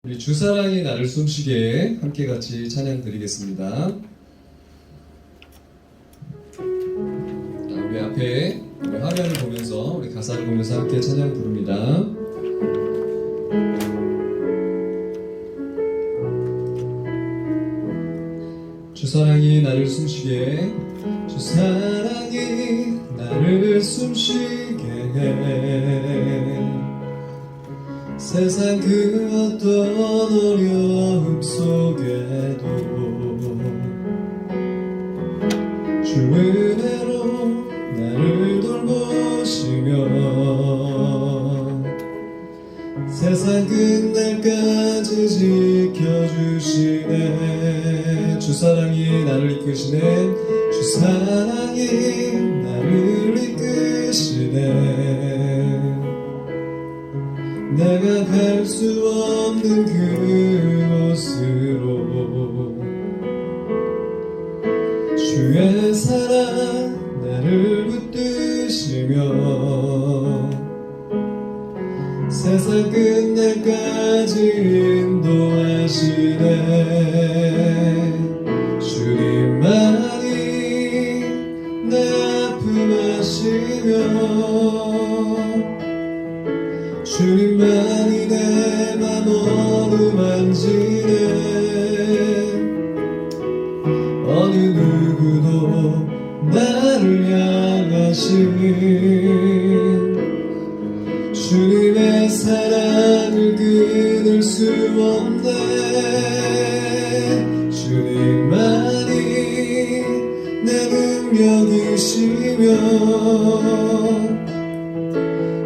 우리 주사랑이 나를 숨쉬게 함께 같이 찬양 드리겠습니다. 우리 앞에 우리 화면을 보면서 우리 가사를 보면서 함께 찬양 부릅니다. 주사랑이 나를 숨쉬게, 주사랑이 나를 숨쉬게 해. 세상 그 어떤 어려움 속에도 주 은혜로 나를 돌보시며 세상 끝날까지 지켜주시네. 주사랑이 나를 이끄시네. 주사랑이 나를 이끄시네. 내가 갈 수 없는 그곳으로 주의 사랑 나를 붙드시며 세상 끝날까지 인도하시네. 주님만이 내 아픔 아시며 주님만이 내 맘 어루만지네. 어느 누구도 나를 향하신 주님의 사랑을 끊을 수 없네. 주님만이 내 능력이시며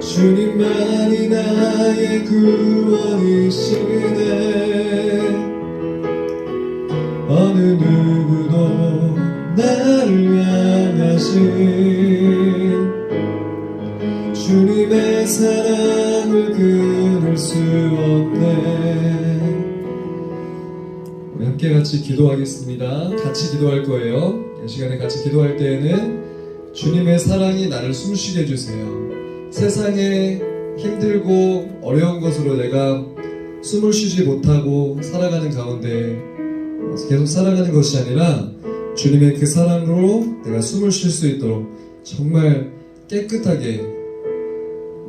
주님만이 나의 구원이시네. 어느 누구도 나를 향하신 주님의 사랑을 끊을 수 없네. 우리 함께 같이 기도하겠습니다. 같이 기도할 거예요. 이 시간에 같이 기도할 때에는 주님의 사랑이 나를 숨쉬게 해주세요. 세상에 힘들고 어려운 것으로 내가 숨을 쉬지 못하고 살아가는 가운데 계속 살아가는 것이 아니라 주님의 그 사랑으로 내가 숨을 쉴 수 있도록 정말 깨끗하게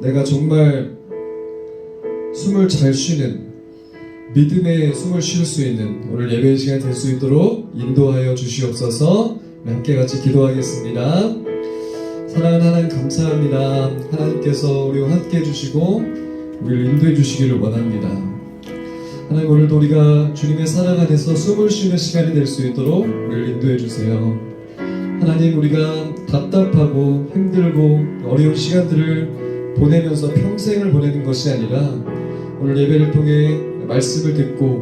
내가 정말 숨을 잘 쉬는 믿음의 숨을 쉴 수 있는 오늘 예배의 시간이 될 수 있도록 인도하여 주시옵소서. 함께 같이 기도하겠습니다. 사랑하는 하나님 감사합니다. 하나님께서 우리와 함께 해주시고 우리를 인도해 주시기를 원합니다. 하나님 오늘도 우리가 주님의 사랑 안에서 숨을 쉬는 시간이 될 수 있도록 우리를 인도해 주세요. 하나님 우리가 답답하고 힘들고 어려운 시간들을 보내면서 평생을 보내는 것이 아니라 오늘 예배를 통해 말씀을 듣고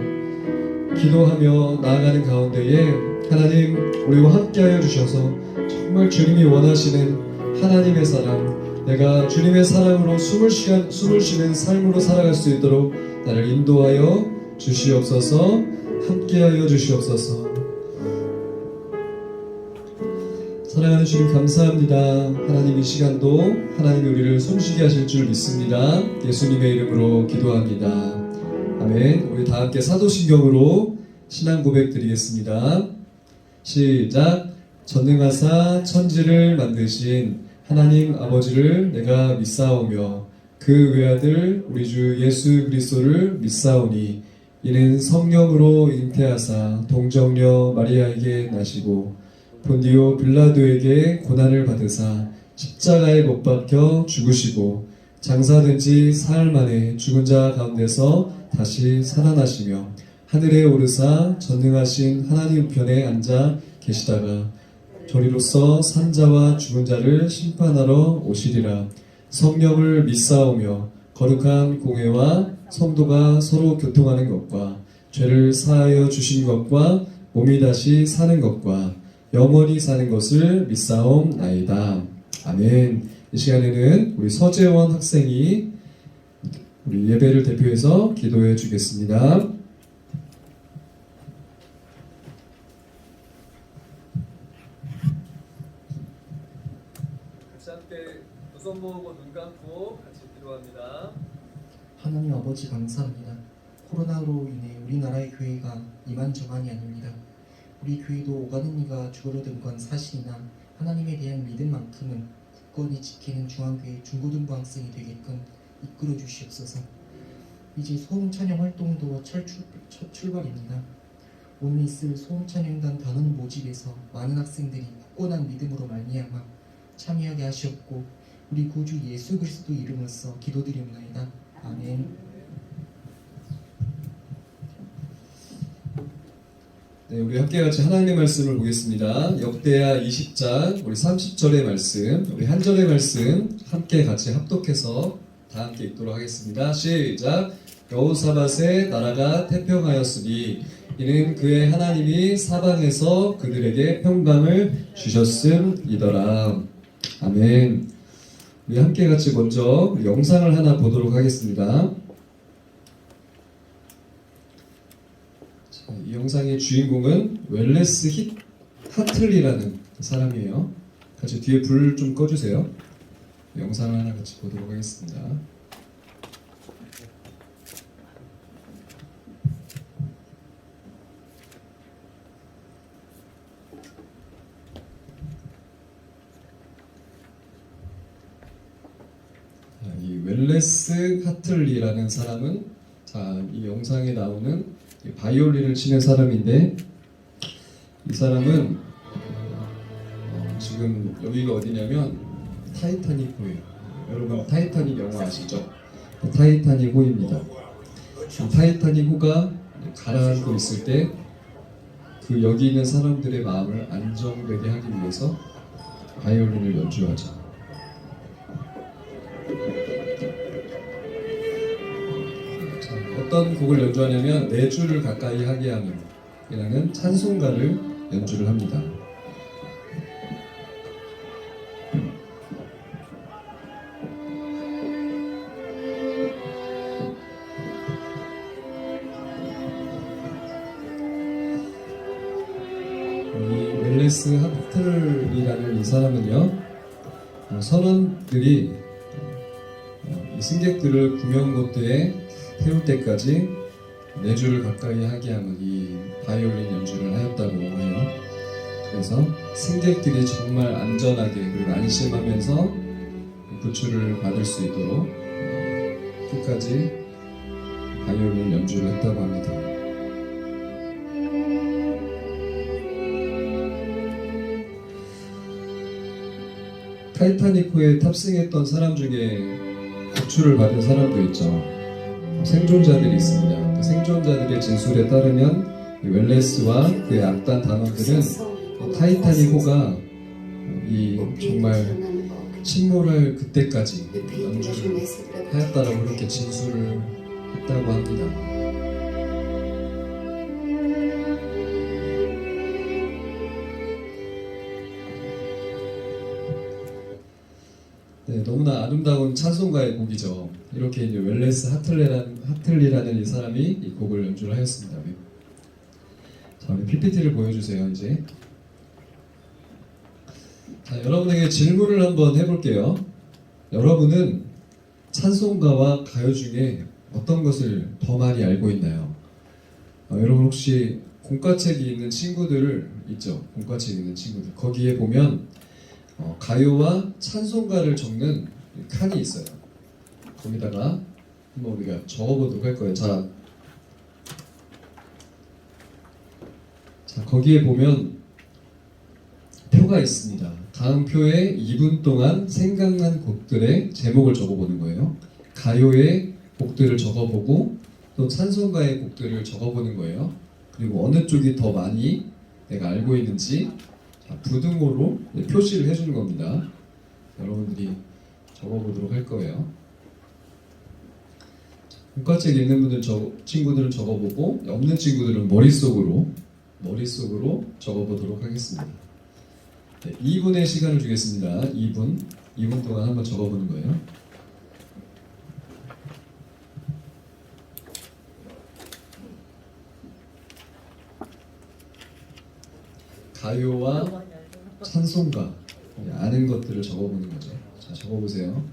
기도하며 나아가는 가운데에 하나님 우리와 함께하여 주셔서 정말 주님이 원하시는 하나님의 사랑, 내가 주님의 사랑으로 숨을 쉬는 삶으로 살아갈 수 있도록 나를 인도하여 주시옵소서. 함께하여 주시옵소서. 사랑하는 주님 감사합니다. 하나님 이 시간도 하나님이 우리를 숨쉬게 하실 줄 믿습니다. 예수님의 이름으로 기도합니다. 아멘. 우리 다 함께 사도신경으로 신앙 고백 드리겠습니다. 시작. 전능하사 천지를 만드신 하나님 아버지를 내가 믿사오며 그 외아들 우리 주 예수 그리스도를 믿사오니 이는 성령으로 잉태하사 동정녀 마리아에게 나시고 본디오 빌라도에게 고난을 받으사 십자가에 못 박혀 죽으시고 장사된 지 사흘 만에 죽은 자 가운데서 다시 살아나시며 하늘에 오르사 전능하신 하나님 우편에 앉아 계시다가 저리로서 산자와 죽은 자를 심판하러 오시리라. 성령을 믿사오며 거룩한 공회와 성도가 서로 교통하는 것과 죄를 사하여 주신 것과 몸이 다시 사는 것과 영원히 사는 것을 믿사옵나이다. 아멘. 이 시간에는 우리 서재원 학생이 우리 예배를 대표해서 기도해 주겠습니다. 함께 두 손 모으고 눈 감고 같이 기도합니다. 하나님 아버지 감사합니다. 코로나로 인해 우리나라의 교회가 이만저만이 아닙니다. 우리 교회도 오가는 이가 줄어든 건 사실이나 하나님에 대한 믿음만큼은 굳건히 지키는 중앙교회 중고등부 학생이 되게끔 이끌어 주시옵소서. 이제 소음 찬양 활동도 첫 출발입니다. 오늘 있을 소음 찬양단 단원 모집에서 많은 학생들이 굳건한 믿음으로 말미암아 참여하게 하시옵고 우리 구주 예수 그리스도 이름으로써 기도드리옵나이다. 아멘. 네, 우리 함께 같이 하나님의 말씀을 보겠습니다. 역대하 20장 우리 30절의 말씀, 우리 한 절의 말씀 함께 같이 합독해서 다 함께 읽도록 하겠습니다. 시작. 여호사밧의 나라가 태평하였으니 이는 그의 하나님이 사방에서 그들에게 평강을 주셨음이더라. 아멘. 우리 함께 같이 먼저 영상을 하나 보도록 하겠습니다. 자, 이 영상의 주인공은 웰레스 하틀리라는 사람이에요. 같이 뒤에 불 좀 꺼주세요. 영상을 하나 같이 보도록 하겠습니다. 이 웰레스 하틀리라는 사람은 이 영상에 나오는 바이올린을 치는 사람인데 이 사람은 지금 여기가 어디냐면 타이타닉호예요. 여러분 타이타닉 영화 아시죠? 타이타닉호입니다. 타이타닉호가 가라앉고 있을 때 그 여기 있는 사람들의 마음을 안정되게 하기 위해서 바이올린을 연주하죠. 어떤 곡을 연주하냐면 네 줄을 가까이 하게 하는 이라는 찬송가를 연주를 합니다. 이 웰레스 하틀이라는 이 사람은요, 선원들이 이 승객들을 구명보트에 태울 때까지 네 줄을 가까이 하게 하는 이 바이올린 연주를 하였다고 해요. 그래서 승객들이 정말 안전하게 그리고 안심하면서 구출을 받을 수 있도록 끝까지 바이올린 연주를 했다고 합니다. 타이타닉호에 탑승했던 사람 중에 구출을 받은 사람도 있죠. 생존자들이 있습니다. 그 생존자들의 진술에 따르면 웰레스와 그의 악단 단원들은 타이타닉호가 이 정말 침몰할 그때까지 연주를 하였다라고 그렇게 진술을 했다고 합니다. 네, 너무나 아름다운 찬송가의 곡이죠. 이렇게 이제 웰레스 하틀리라는 이 사람이 이 곡을 연주를 하였습니다. 자, 우리 PPT를 보여주세요. 이제 자, 여러분에게 질문을 한번 해볼게요. 여러분은 찬송가와 가요 중에 어떤 것을 더 많이 알고 있나요? 여러분 혹시 공과책이 있는 친구들 있죠? 공과책 있는 친구들 거기에 보면 가요와 찬송가를 적는 칸이 있어요. 거기다가 한번 우리가 적어보도록 할 거예요. 자, 거기에 보면 표가 있습니다. 다음 표에 2분 동안 생각난 곡들의 제목을 적어보는 거예요. 가요의 곡들을 적어보고 또 찬송가의 곡들을 적어보는 거예요. 그리고 어느 쪽이 더 많이 내가 알고 있는지 부등호로 표시를 해주는 겁니다. 여러분들이 적어보도록 할 거예요. 문과책 있는 분들 친구들은 적어보고 없는 친구들은 머릿속으로 적어보도록 하겠습니다. 네, 2분의 시간을 주겠습니다. 2분 동안 한번 적어보는 거예요. 가요와 찬송가 아는 것들을 적어보는 거죠. 자, 적어보세요.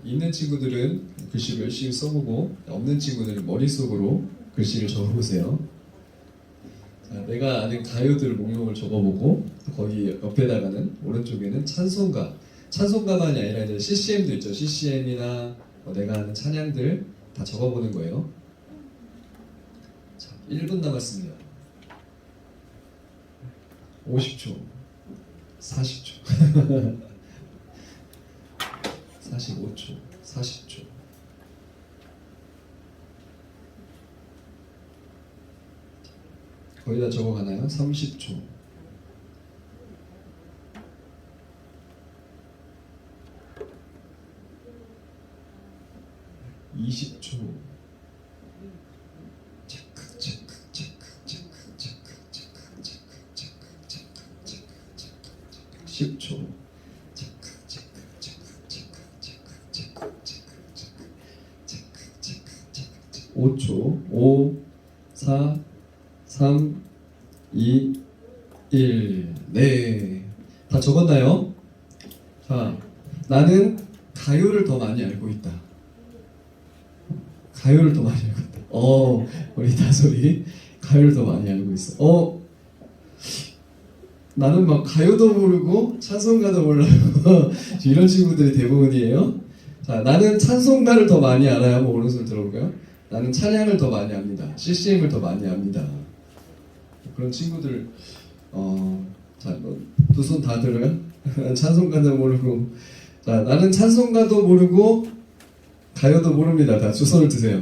있는 친구들은 글씨를 열심히 써보고 없는 친구들은 머릿속으로 글씨를 적어보세요. 자, 내가 아는 가요들 목록을 적어보고 거기 옆에다가는 오른쪽에는 찬송가, 찬송가만이 아니라 이제 CCM도 있죠. CCM이나 내가 아는 찬양들 다 적어보는 거예요. 자, 1분 남았습니다. 50초, 40초, 45초, 40초. 거의 다 적어가나요? 30초. 20초. 체크 체크 체크 체크 체크 체크 체크 체크 체크 체크 체크 10초. 체크 체크 체크 체크 체크 체크 체크 체크 체크 체크 체크 5초. 5 4 3 2 1. 네. 다 적었나요? 자, 나는 가요를 더 많이 알고 있다. 가요를 더 많이 알고 있다. 우리 다솔이 가요를 더 많이 알고 있어. 나는 막 가요도 모르고 찬송가도 몰라요. 이런 친구들이 대부분이에요. 자, 나는 찬송가를 더 많이 알아요. 한번 오른손 들어볼까요? 나는 찬양을 더 많이 압니다. CCM을 더 많이 압니다. 그런 친구들, 자, 두 손 다 들어요? 찬송가도 모르고. 자, 나는 찬송가도 모르고 가요도 모릅니다. 다 두 손을 드세요.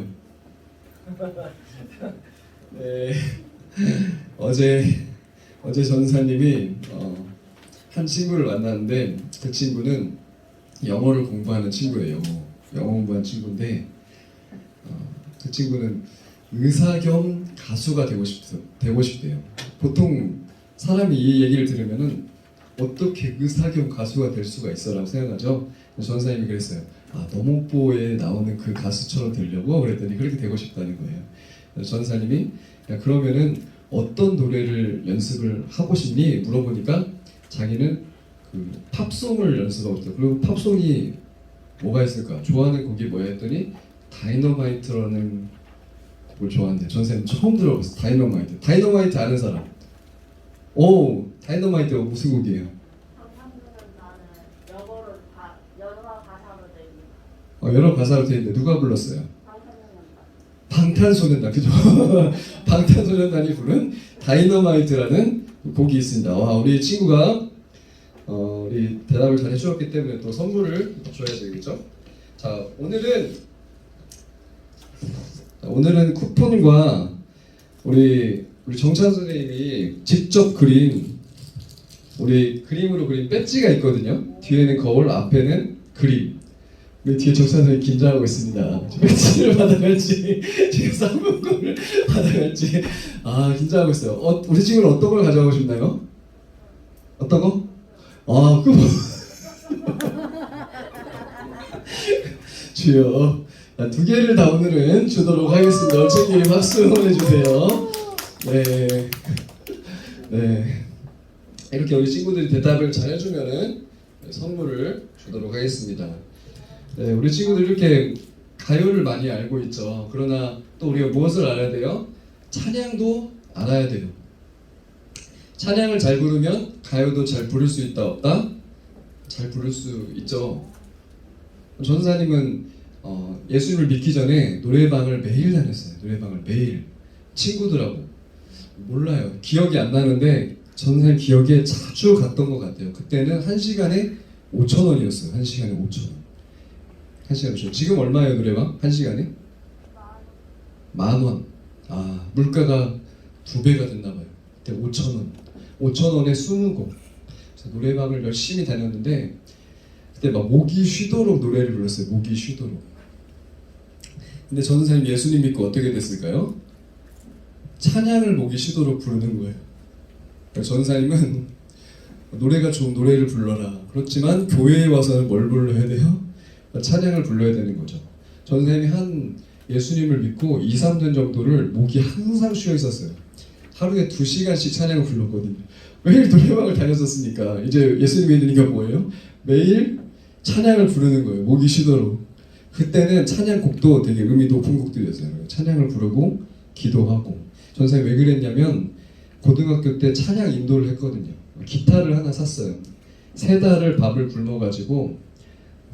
네. 어제 전사님이 한 친구를 만났는데 그 친구는 영어를 공부하는 친구예요. 영어 공부하는 친구인데 그 친구는 의사 겸 가수가 되고 싶대요. 보통 사람이 이 얘기를 들으면은 어떻게 의사 겸 가수가 될 수가 있어라고 생각하죠. 전사님이 그랬어요. 너목보에 나오는 그 가수처럼 되려고 그랬더니 그렇게 되고 싶다는 거예요. 전사님이 그러면은 어떤 노래를 연습을 하고 싶니? 물어보니까 자기는 그 팝송을 연습하고 있다. 그리고 팝송이 뭐가 있을까? 좋아하는 곡이 뭐야 했더니 다이너마이트라는 곡을 좋아한대. 전사님 처음 들어봤어. 다이너마이트. 다이너마이트 아는 사람? 다이너마이트가 무슨 곡이에요? 여러 가사로 되어 있는데 누가 불렀어요? 방탄소년단. 그죠? 방탄소년단이 부른 다이너마이트라는 곡이 있습니다. 우리 친구가 우리 대답을 잘 해주었기 때문에 또 선물을 줘야 되겠죠? 자, 오늘은 쿠폰과 우리 정찬 선생님이 직접 그린 우리 그림으로 그린 배지가 있거든요. 뒤에는 거울, 앞에는 그림. 우리 뒤에 정찬 선생님 긴장하고 있습니다. 배지를 받아갈지 지금 상품권을 받아갈지 긴장하고 있어요. 우리 친구는 어떤 걸 가져가고 싶나요? 어떤 거? 주여, 두 개를 다 오늘은 주도록 하겠습니다. 얼챙이 박수 보내주세요. 네. 이렇게 우리 친구들이 대답을 잘 해주면은 선물을 주도록 하겠습니다. 네, 우리 친구들 이렇게 가요를 많이 알고 있죠. 그러나 또 우리가 무엇을 알아야 돼요? 찬양도 알아야 돼요. 찬양을 잘 부르면 가요도 잘 부를 수 있다 없다? 잘 부를 수 있죠. 전사님은 예수님을 믿기 전에 노래방을 매일 다녔어요. 노래방을 매일 친구들하고. 몰라요. 기억이 안 나는데 전사님 기억에 자주 갔던 것 같아요. 그때는 1시간에 5,000원이었어요. 1시간에 5,000원. 1시간에 5,000원. 지금 얼마예요 노래방? 1시간에? 10,000원. 물가가 2배가 됐나봐요. 그때 5,000원. 5,000원에 20곡. 노래방을 열심히 다녔는데 그때 막 목이 쉬도록 노래를 불렀어요. 목이 쉬도록. 근데 전사님 예수님 믿고 어떻게 됐을까요? 찬양을 목이 쉬도록 부르는 거예요. 전사님은 노래가 좋은 노래를 불러라. 그렇지만 교회에 와서는 뭘 불러야 돼요? 찬양을 불러야 되는 거죠. 전사님이 한 예수님을 믿고 2, 3년 정도를 목이 항상 쉬어 있었어요. 하루에 2시간씩 찬양을 불렀거든요. 매일 노래방을 다녔었으니까 이제 예수님 믿으니까 뭐예요? 매일 찬양을 부르는 거예요. 목이 쉬도록. 그때는 찬양곡도 되게 의미 높은 곡들이었어요. 찬양을 부르고 기도하고. 전사님 왜 그랬냐면 고등학교 때 찬양 인도를 했거든요. 기타를 하나 샀어요. 3달을 밥을 굶어가지고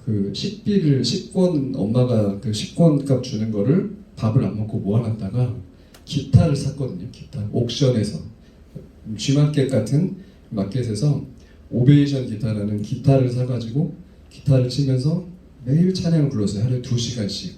그 식권 엄마가 그 식권 값 주는 거를 밥을 안 먹고 모아놨다가 기타를 샀거든요. 기타 옥션에서 G마켓 같은 마켓에서 오베이션 기타라는 기타를 사가지고 기타를 치면서 매일 찬양을 불렀어요. 하루에 2시간씩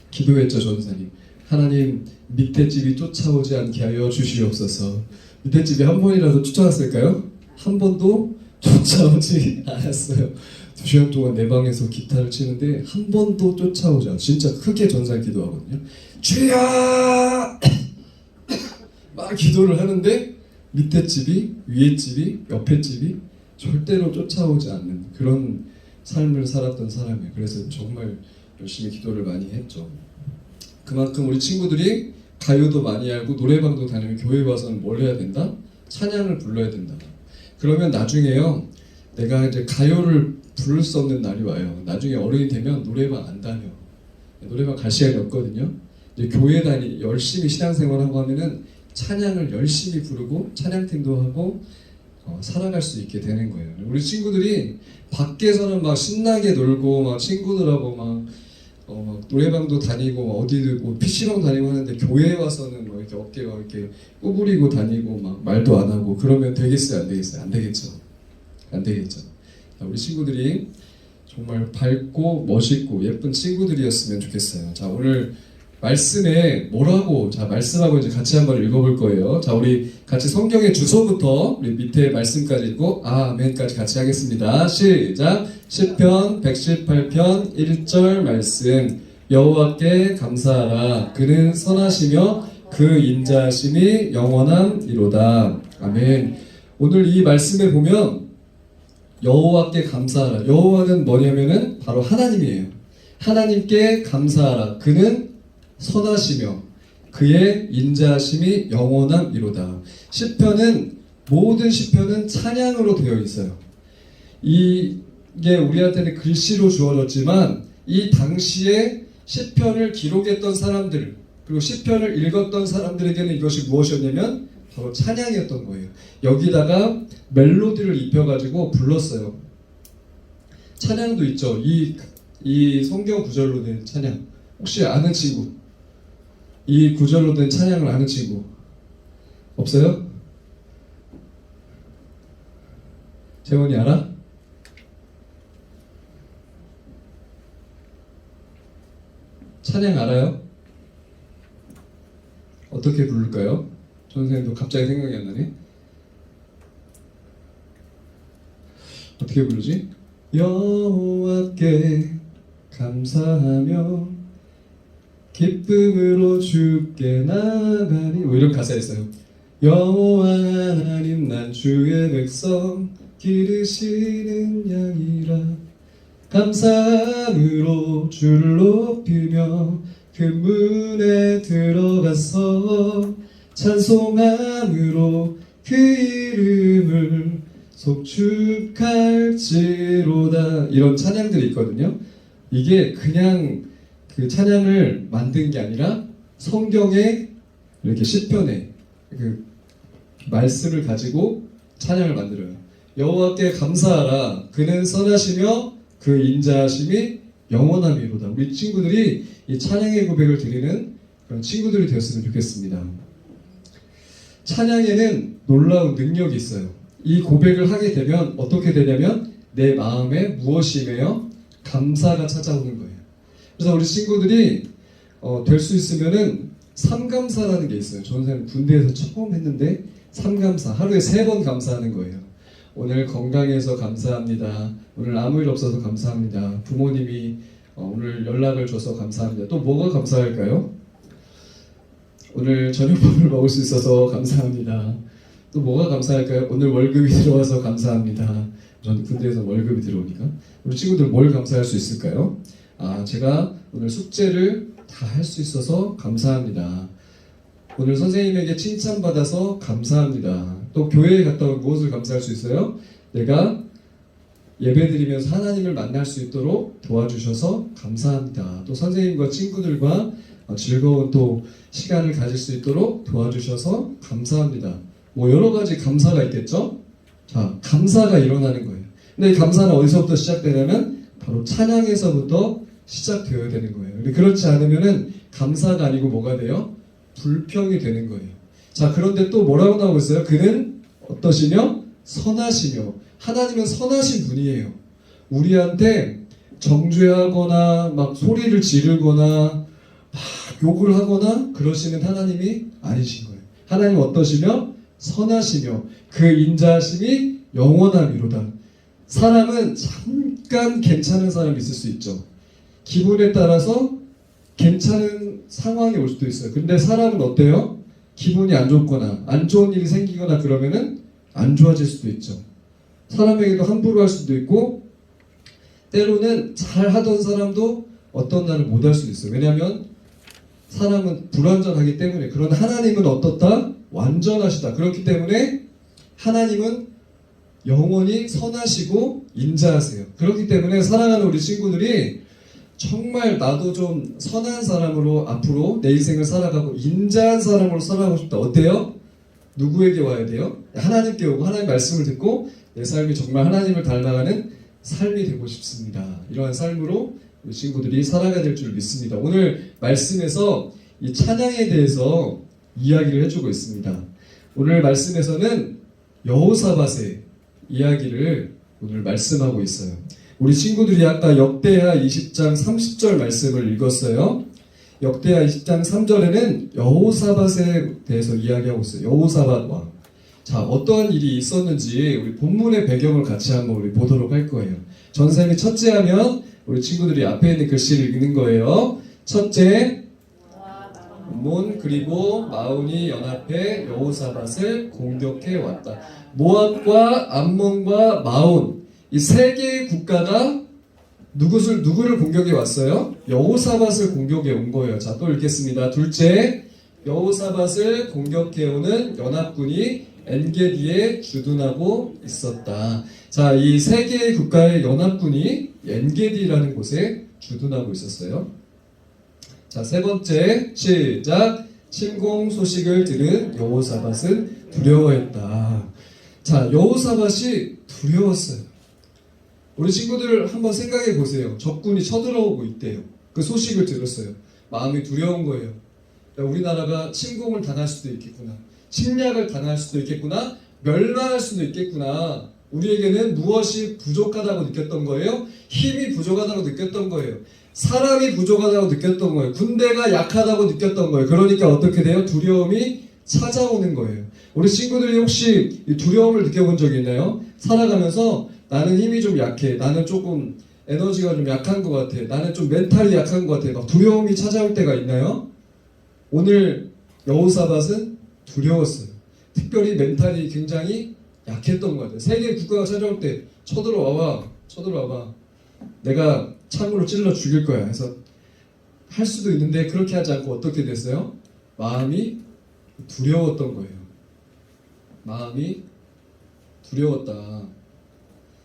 기도했죠. 전사님, 하나님 밑에 집이 쫓아오지 않게 하여 주시옵소서. 밑에 집이 한 번이라도 쫓아왔을까요? 한 번도 쫓아오지 않았어요. 2시간 동안 내 방에서 기타를 치는데 한 번도 쫓아오지 않아요. 진짜 크게 전사 기도하거든요. 주여! 막 기도를 하는데 밑에 집이, 위에 집이, 옆에 집이 절대로 쫓아오지 않는 그런 삶을 살았던 사람이에요. 그래서 정말 열심히 기도를 많이 했죠. 그만큼 우리 친구들이 가요도 많이 알고 노래방도 다니면 교회 와서는 뭘 해야 된다? 찬양을 불러야 된다. 그러면 나중에요, 내가 이제 가요를 부를 수 없는 날이 와요. 나중에 어른이 되면 노래방 안 다녀. 노래방 갈 시간이 없거든요. 이제 교회 열심히 신앙생활하고 하면은 찬양을 열심히 부르고 찬양팀도 하고 살아갈 수 있게 되는 거예요. 우리 친구들이 밖에서는 막 신나게 놀고 막 친구들하고 막 노래방도 다니고 막 어디도 뭐 PC방 다니고 하는데 교회에 와서는 막 이렇게 어깨가 이렇게 구부리고 다니고 막 말도 안 하고 그러면 되겠어요? 안 되겠어요? 안 되겠죠. 안 되겠죠. 자, 우리 친구들이 정말 밝고 멋있고 예쁜 친구들이었으면 좋겠어요. 자, 오늘 말씀에 뭐라고, 자, 말씀하고 이제 같이 한번 읽어볼 거예요. 자, 우리 같이 성경의 주소부터 우리 밑에 말씀까지 읽고 아멘까지 같이 하겠습니다. 시작. 시편 118편 1절 말씀. 여호와께 감사하라. 그는 선하시며 그 인자하심이 영원함이로다. 아멘. 오늘 이 말씀에 보면 여호와께 감사하라. 여호와는 뭐냐면은 바로 하나님이에요. 하나님께 감사하라. 그는 선하시며 그의 인자하심이 영원함이로다. 시편은, 모든 시편은 찬양으로 되어 있어요. 이게 우리한테는 글씨로 주어졌지만 이 당시에 시편을 기록했던 사람들, 그리고 시편을 읽었던 사람들에게는 이것이 무엇이었냐면 바로 찬양이었던 거예요. 여기다가 멜로디를 입혀가지고 불렀어요. 찬양도 있죠. 이 성경 구절로 된 찬양. 혹시 아는 친구? 이 구절로 된 찬양을 아는 친구 없어요? 재원이 알아? 찬양 알아요? 어떻게 부를까요? 선생님도 갑자기 생각이 안 나네. 어떻게 부르지? 여호와께 감사하며 기쁨으로 주께 나가리, 뭐 이런 가사 있어요. 여호와 하나님 난 주의 백성 기르시는 양이라. 감사함으로 주를 높이며 그 문에 들어가서 찬송함으로 그 이름을 속축할지로다. 이런 찬양들이 있거든요. 이게 그냥 그 찬양을 만든 게 아니라 성경에 이렇게 시편에 그 말씀을 가지고 찬양을 만들어요. 여호와께 감사하라. 그는 선하시며 그 인자하심이 영원함이로다. 우리 친구들이 이 찬양의 고백을 드리는 그런 친구들이 되었으면 좋겠습니다. 찬양에는 놀라운 능력이 있어요. 이 고백을 하게 되면 어떻게 되냐면 내 마음에 무엇이 임해요? 감사가 찾아오는 거예요. 그래서 우리 친구들이 될 수 있으면은 삼감사라는 게 있어요. 저는 선생님 군대에서 처음 했는데 삼감사, 하루에 3번 감사하는 거예요. 오늘 건강해서 감사합니다. 오늘 아무 일 없어서 감사합니다. 부모님이 오늘 연락을 줘서 감사합니다. 또 뭐가 감사할까요? 오늘 저녁밥을 먹을 수 있어서 감사합니다. 또 뭐가 감사할까요? 오늘 월급이 들어와서 감사합니다. 저는 군대에서 월급이 들어오니까. 우리 친구들 뭘 감사할 수 있을까요? 제가 오늘 숙제를 다 할 수 있어서 감사합니다. 오늘 선생님에게 칭찬받아서 감사합니다. 또 교회에 갔다 온 무엇을 감사할 수 있어요? 내가 예배드리면서 하나님을 만날 수 있도록 도와주셔서 감사합니다. 또 선생님과 친구들과 즐거운 또 시간을 가질 수 있도록 도와주셔서 감사합니다. 뭐 여러 가지 감사가 있겠죠? 자, 감사가 일어나는 거예요. 근데 이 감사는 어디서부터 시작되냐면 바로 찬양에서부터 시작되어야 되는 거예요. 근데 그렇지 않으면은 감사가 아니고 뭐가 돼요? 불평이 되는 거예요. 자, 그런데 또 뭐라고 나오고 있어요? 그는 어떠시며? 선하시며. 하나님은 선하신 분이에요. 우리한테 정죄하거나 막 소리를 지르거나 막 욕을 하거나 그러시는 하나님이 아니신 거예요. 하나님 어떠시며? 선하시며 그 인자하심이 영원함이로다. 사람은 잠깐 괜찮은 사람이 있을 수 있죠. 기분에 따라서 괜찮은 상황이 올 수도 있어요. 근데 사람은 어때요? 기분이 안 좋거나 안 좋은 일이 생기거나 그러면은 안 좋아질 수도 있죠. 사람에게도 함부로 할 수도 있고 때로는 잘 하던 사람도 어떤 날은 못 할 수도 있어요. 왜냐하면 사람은 불완전하기 때문에. 그러나 하나님은 어떻다? 완전하시다. 그렇기 때문에 하나님은 영원히 선하시고 인자하세요. 그렇기 때문에 사랑하는 우리 친구들이 정말 나도 좀 선한 사람으로 앞으로 내 인생을 살아가고 인자한 사람으로 살아가고 싶다. 어때요? 누구에게 와야 돼요? 하나님께 오고 하나님 말씀을 듣고 내 삶이 정말 하나님을 닮아가는 삶이 되고 싶습니다. 이러한 삶으로 우리 친구들이 살아가야 될 줄 믿습니다. 오늘 말씀에서 이 찬양에 대해서 이야기를 해주고 있습니다. 오늘 말씀에서는 여호사밧의 이야기를 오늘 말씀하고 있어요. 우리 친구들이 아까 역대하 20장 30절 말씀을 읽었어요. 역대하 20장 3절에는 여호사밧에 대해서 이야기하고 있어요. 여호사밧 왕. 자, 어떠한 일이 있었는지 우리 본문의 배경을 같이 한번 우리 보도록 할 거예요. 전쌤이 첫째 하면 우리 친구들이 앞에 있는 글씨를 읽는 거예요. 첫째, 암몬 그리고 마온이 연합해 여호사밧을 공격해 왔다. 모압과 암몬과 마온 이 세 개의 국가가 누구를 공격해 왔어요? 여호사밧을 공격해 온 거예요. 자, 또 읽겠습니다. 둘째, 여호사밧을 공격해 오는 연합군이 엔게디에 주둔하고 있었다. 자, 이 세 개의 국가의 연합군이 엔게디라는 곳에 주둔하고 있었어요. 자, 세 번째, 시작. 침공 소식을 들은 여호사밧은 두려워했다. 자, 여호사밧이 두려웠어요. 우리 친구들 한번 생각해 보세요. 적군이 쳐들어오고 있대요. 그 소식을 들었어요. 마음이 두려운 거예요. 야, 우리나라가 침공을 당할 수도 있겠구나. 침략을 당할 수도 있겠구나. 멸망할 수도 있겠구나. 우리에게는 무엇이 부족하다고 느꼈던 거예요? 힘이 부족하다고 느꼈던 거예요. 사람이 부족하다고 느꼈던 거예요. 군대가 약하다고 느꼈던 거예요. 그러니까 어떻게 돼요? 두려움이 찾아오는 거예요. 우리 친구들이 혹시 이 두려움을 느껴본 적이 있나요? 살아가면서 나는 힘이 좀 약해. 나는 조금 에너지가 좀 약한 것 같아. 나는 좀 멘탈이 약한 것 같아. 막 두려움이 찾아올 때가 있나요? 오늘 여호사밧은 두려웠어요. 특별히 멘탈이 굉장히 약했던 것 같아요. 세계 국가가 찾아올 때 쳐들어와봐. 내가 창으로 찔러 죽일 거야. 해서 할 수도 있는데 그렇게 하지 않고 어떻게 됐어요? 마음이 두려웠던 거예요. 마음이 두려웠다.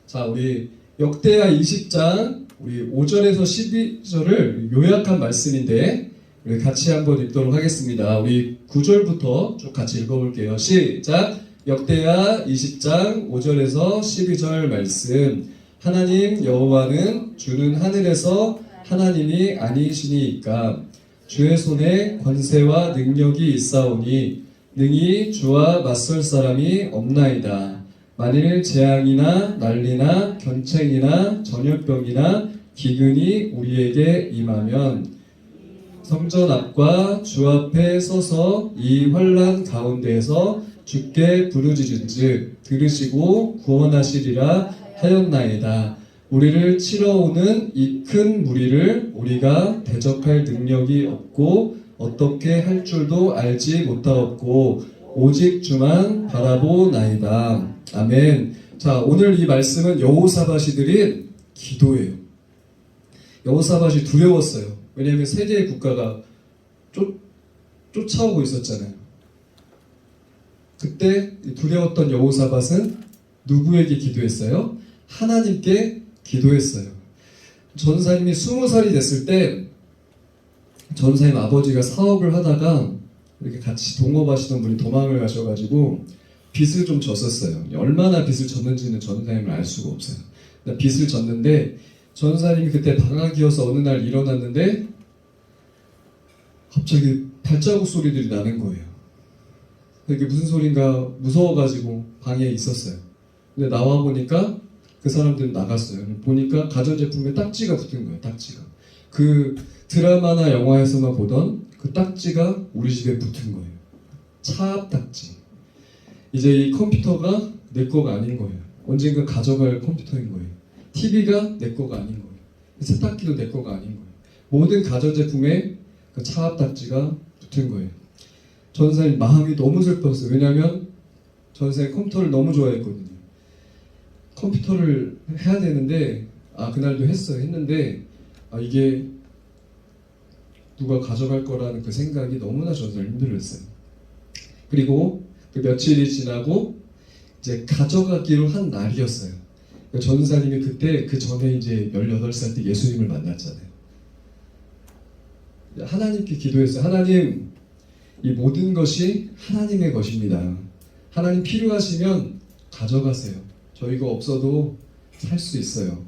자, 우리 역대하 20장 우리 5절에서 12절을 요약한 말씀인데 우리 같이 한번 읽도록 하겠습니다. 우리 9절부터 쭉 같이 읽어볼게요. 시작. 역대하 20장 5절에서 12절 말씀. 하나님 여호와는 주는 하늘에서 하나님이 아니시니이까 주의 손에 권세와 능력이 있사오니 능히 주와 맞설 사람이 없나이다. 만일 재앙이나 난리나 견책이나 전염병이나 기근이 우리에게 임하면 성전 앞과 주 앞에 서서 이 환난 가운데에서 주께 부르짖은즉 들으시고 구원하시리라 하였나이다. 우리를 치러오는 이 큰 무리를 우리가 대적할 능력이 없고 어떻게 할 줄도 알지 못하옵고 오직 주만 바라보나이다. 아멘. 자, 오늘 이 말씀은 여호사밧이 드린 기도예요. 여호사밧이 두려웠어요. 왜냐하면 세 개의 국가가 쫓아오고 있었잖아요. 그때 두려웠던 여호사밧은 누구에게 기도했어요? 하나님께 기도했어요. 전사님이 20살이 됐을 때 전사님 아버지가 사업을 하다가 이렇게 같이 동업하시던 분이 도망을 가셔가지고 빚을 좀 졌었어요. 얼마나 빚을 졌는지는 전사님은 알 수가 없어요. 빚을 졌는데 전사님이 그때 방학이어서 어느 날 일어났는데 갑자기 발자국 소리들이 나는 거예요. 이게 무슨 소린가 무서워가지고 방에 있었어요. 근데 나와 보니까 그 사람들은 나갔어요. 보니까 가전제품에 딱지가 붙은 거예요. 딱지가. 그 드라마나 영화에서만 보던 그 딱지가 우리 집에 붙은 거예요. 차압 딱지. 이제 이 컴퓨터가 내 거가 아닌 거예요. 언젠가 가져갈 컴퓨터인 거예요. TV가 내 거가 아닌 거예요. 세탁기도 내 거가 아닌 거예요. 모든 가전제품에 그 차압 딱지가 붙은 거예요. 전사님 마음이 너무 슬펐어요. 왜냐하면 전사님 컴퓨터를 너무 좋아했거든요. 컴퓨터를 해야 되는데 그날도 했는데 이게 누가 가져갈 거라는 그 생각이 너무나 전사님 힘들었어요. 그리고 그 며칠이 지나고 이제 가져가기로 한 날이었어요. 전사님이 그때 그 전에 이제 18살 때 예수님을 만났잖아요. 하나님께 기도했어요. 하나님, 이 모든 것이 하나님의 것입니다. 하나님 필요하시면 가져가세요. 저희가 없어도 살 수 있어요.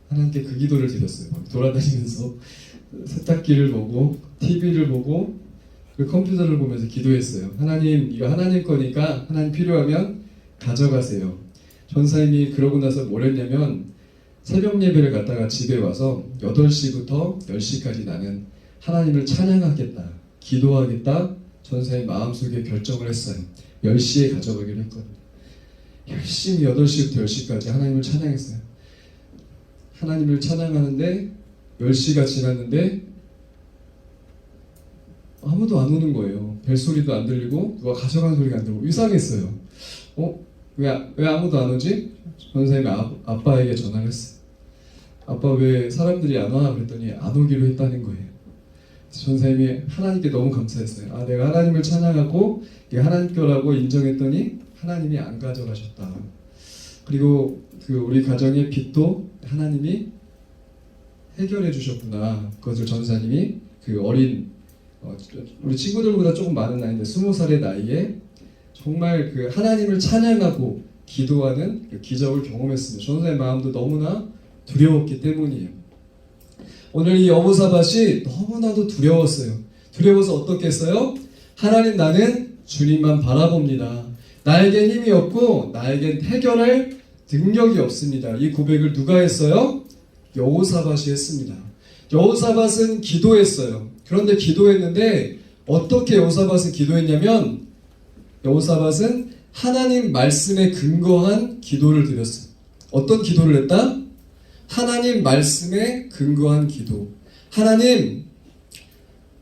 하나님께 그 기도를 드렸어요. 돌아다니면서 세탁기를 보고 TV를 보고 그 컴퓨터를 보면서 기도했어요. 하나님, 이거 하나님 거니까 하나님 필요하면 가져가세요. 전사님이 그러고 나서 뭘 했냐면 새벽 예배를 갔다가 집에 와서 8시부터 10시까지 나는 하나님을 찬양하겠다, 기도하겠다. 전사님 마음속에 결정을 했어요. 10시에 가져가기로 했거든요. 열심히 8시부터 10시까지 하나님을 찬양했어요. 하나님을 찬양하는데 10시가 지났는데 아무도 안 오는 거예요. 벨소리도 안 들리고 누가 가져간 소리가 안 들리고 이상했어요. 왜 아무도 안 오지? 전사님이 아빠에게 전화를 했어요. 아빠 왜 사람들이 안 와? 그랬더니 안 오기로 했다는 거예요. 전사님이 하나님께 너무 감사했어요. 내가 하나님을 찬양하고 이게 하나님 거라고 인정했더니 하나님이 안 가져가셨다. 그리고 그 우리 가정의 빚도 하나님이 해결해 주셨구나. 그것을 전사님이 그 어린 우리 친구들보다 조금 많은 나이인데 20살의 나이에 정말 그 하나님을 찬양하고 기도하는 그 기적을 경험했습니다. 전사의 마음도 너무나 두려웠기 때문이에요. 오늘 이 여호사밧이 너무나도 두려웠어요. 두려워서 어떻게 했어요? 하나님, 나는 주님만 바라봅니다. 나에겐 힘이 없고 나에겐 해결할 능력이 없습니다. 이 고백을 누가 했어요? 여호사밧이 했습니다. 여호사밧은 기도했어요. 그런데 기도했는데 어떻게 여호사밧은 기도했냐면 여호사밧은 하나님 말씀에 근거한 기도를 드렸어요. 어떤 기도를 했다? 하나님 말씀에 근거한 기도. 하나님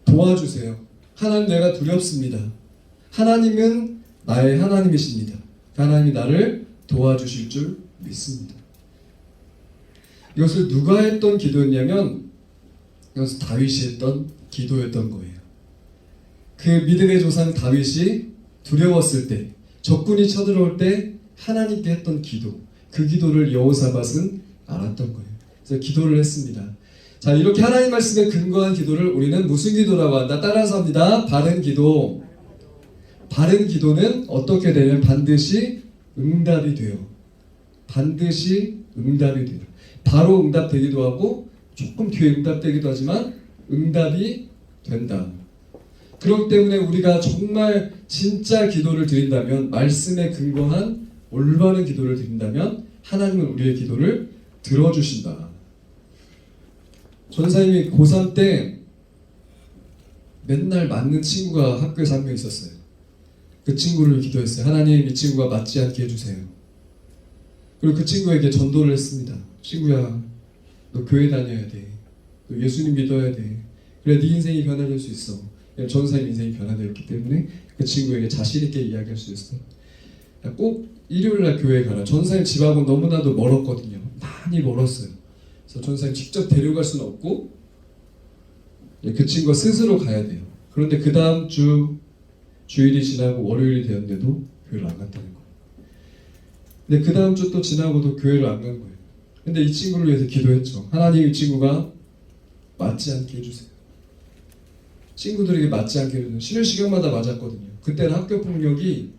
도와주세요. 하나님, 내가 두렵습니다. 하나님은 나의 하나님이십니다. 하나님이 나를 도와주실 줄 믿습니다. 이것을 누가 했던 기도였냐면 이것은 다윗이 했던 기도였던 거예요. 그 믿음의 조상 다윗이 두려웠을 때, 적군이 쳐들어올 때 하나님께 했던 기도, 그 기도를 여호사밧은 알았던 거예요. 그래서 기도를 했습니다. 자, 이렇게 하나님 말씀에 근거한 기도를 우리는 무슨 기도라고 한다? 따라서 합니다. 바른 기도. 바른 기도는 어떻게 되면 반드시 응답이 돼요. 반드시 응답이 돼요. 바로 응답되기도 하고 조금 뒤에 응답되기도 하지만 응답이 된다. 그렇기 때문에 우리가 정말 진짜 기도를 드린다면, 말씀에 근거한 올바른 기도를 드린다면 하나님은 우리의 기도를 들어주신다. 전사님이 고3 때 맨날 맞는 친구가 학교에서 한 명 있었어요. 그 친구를 기도했어요. 하나님, 이 친구가 맞지 않게 해주세요. 그리고 그 친구에게 전도를 했습니다. 친구야, 너 교회 다녀야 돼. 너 예수님 믿어야 돼. 그래 네 인생이 변화될 수 있어. 전사님 인생이 변화되었기 때문에 그 친구에게 자신 있게 이야기할 수 있어. 꼭 일요일날 교회에 가라. 전사님 집하고 너무나도 멀었거든요. 많이 멀었어요. 그래서 전사님 직접 데려갈 수는 없고 그 친구가 스스로 가야 돼요. 그런데 그 다음 주일이 지나고 월요일이 되었는데도 교회를 안 갔다는 거예요. 근데 그 다음 주 또 지나고도 교회를 안 간 거예요. 근데 이 친구를 위해서 기도했죠. 하나님, 이 친구가 맞지 않게 해주세요. 친구들에게 맞지 않게 해주세요. 쉬는 시간마다 맞았거든요. 그때는 학교 폭력이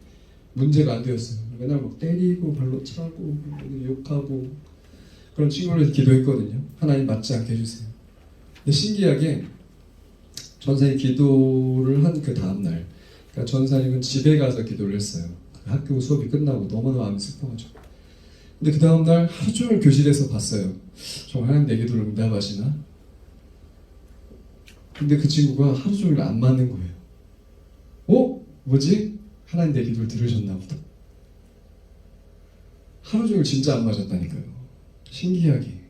문제가 안 되었어요. 맨날 막 때리고 발로 차고 욕하고 그런 친구를 위해서 기도했거든요. 하나님 맞지 않게 해주세요. 근데 신기하게 전사님 기도를 한 그 다음날, 그러니까 전사님은 집에 가서 기도를 했어요. 그 학교 수업이 끝나고 너무나 마음이 슬퍼가지고. 근데 그 다음날 하루 종일 교실에서 봤어요. 정말 하나님 내 기도를 응답하시나? 근데 그 친구가 하루 종일 안 맞는 거예요. 뭐지? 하나님 내 기도를 들으셨나 보다. 하루 종일 진짜 안 맞았다니까요. 신기하게.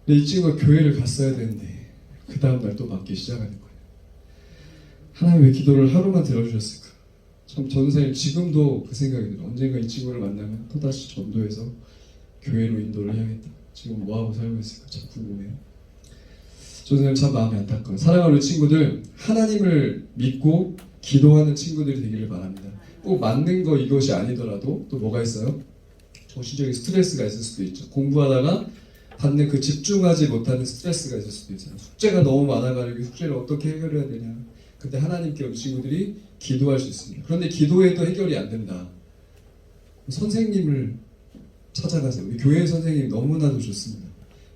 근데 이 친구가 교회를 갔어야 되는데 그 다음날 또 맞기 시작하는 거예요. 하나님 왜 기도를 하루만 들어주셨을까? 참 전사님 지금도 그 생각이 들어요. 언젠가 이 친구를 만나면 또다시 전도해서 교회로 인도를 해야겠다. 지금 뭐하고 살고 있을까 참 궁금해요. 전사님 참 마음이 안타까워요. 사랑하는 우리 친구들, 하나님을 믿고 기도하는 친구들이 되기를 바랍니다. 꼭 맞는 거 이것이 아니더라도 또 뭐가 있어요? 정신적인 스트레스가 있을 수도 있죠. 공부하다가 받는 그 집중하지 못하는 스트레스가 있을 수도 있잖아요. 숙제가 너무 많아가지고 숙제를 어떻게 해결해야 되냐. 근데 하나님께 우리 친구들이 기도할 수 있습니다. 그런데 기도해도 해결이 안 된다. 선생님을 찾아가세요. 우리 교회 선생님 너무나도 좋습니다.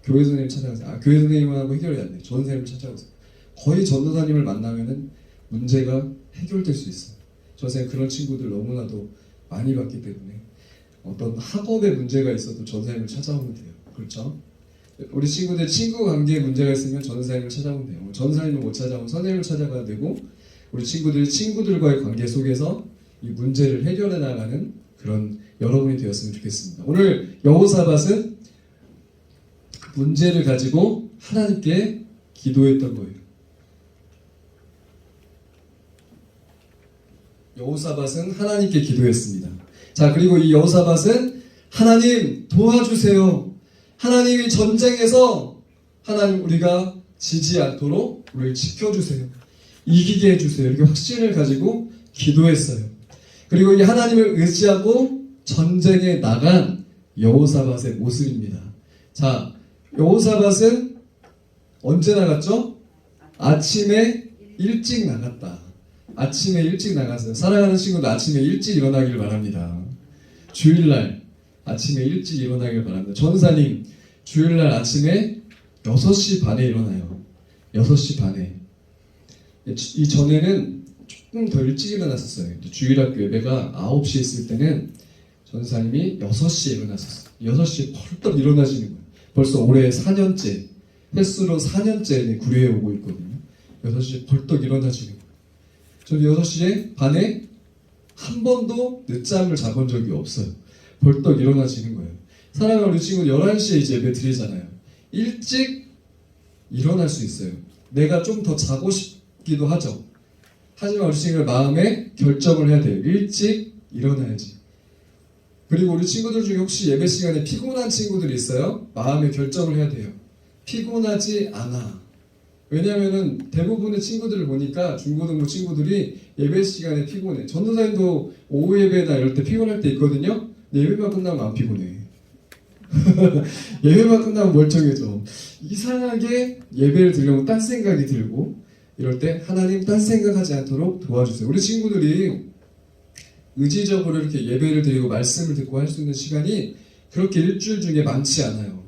교회 선생님 찾아가세요. 교회 선생님하고 해결이 안 돼요. 전도사님을 찾아가세요. 거의 전도사님을 만나면은 문제가 해결될 수 있어요. 전도사님 그런 친구들 너무나도 많이 봤기 때문에 어떤 학업에 문제가 있어도 전도사님을 찾아오면 돼요. 그렇죠? 우리 친구들 친구 관계에 문제가 있으면 전도사님을 찾아오면 돼요. 전도사님을 못 찾아오면 선생님을 찾아가야 되고, 우리 친구들이 친구들과의 관계 속에서 이 문제를 해결해 나가는 그런 여러분이 되었으면 좋겠습니다. 오늘 여호사밧은 문제를 가지고 하나님께 기도했던 거예요. 여호사밧은 하나님께 기도했습니다. 자, 그리고 이 여호사밧은 하나님 도와주세요. 하나님이 전쟁에서 하나님 우리가 지지 않도록 우리를 지켜주세요. 이기게 해주세요. 이렇게 확신을 가지고 기도했어요. 그리고 이 하나님을 의지하고 전쟁에 나간 여호사밧의 모습입니다. 자, 여호사밧은 언제 나갔죠? 아침에 일찍 나갔다. 아침에 일찍 나갔어요. 사랑하는 친구들 아침에 일찍 일어나길 바랍니다. 주일날 아침에 일찍 일어나길 바랍니다. 전사님 주일날 아침에 6시 반에 일어나요. 6시 반에. 이 전에는 조금 더 일찍 일어났었어요. 주일학교 예배가 9시에 있을 때는 전사님이 6시에 일어났었어요. 6시에 펄떡 일어나시는 거예요. 벌써 올해 4년째, 횟수로 4년째 구례에 오고 있거든요. 6시에 벌떡 일어나시는 거예요. 저는 6시에 반에 한 번도 늦잠을 자본 적이 없어요. 벌떡 일어나시는 거예요. 사랑하는 우리 친구 11시에 이제 예배 드리잖아요. 일찍 일어날 수 있어요. 내가 좀 더 자고 싶기도 하죠. 하지만 우리 친구의 마음에 결정을 해야 돼요. 일찍 일어나야지. 그리고 우리 친구들 중에 혹시 예배 시간에 피곤한 친구들이 있어요? 마음에 결정을 해야 돼요. 피곤하지 않아. 왜냐면은 대부분의 친구들을 보니까 중고등부 친구들이 예배 시간에 피곤해. 전도사님도 오후 예배나 이럴 때 피곤할 때 있거든요. 근데 예배만 끝나면 안 피곤해. 예배만 끝나면 멀쩡해져. 이상하게 예배를 드리려면 딴 생각이 들고 이럴 때 하나님 딴 생각하지 않도록 도와주세요. 우리 친구들이 의지적으로 이렇게 예배를 드리고 말씀을 듣고 할 수 있는 시간이 그렇게 일주일 중에 많지 않아요.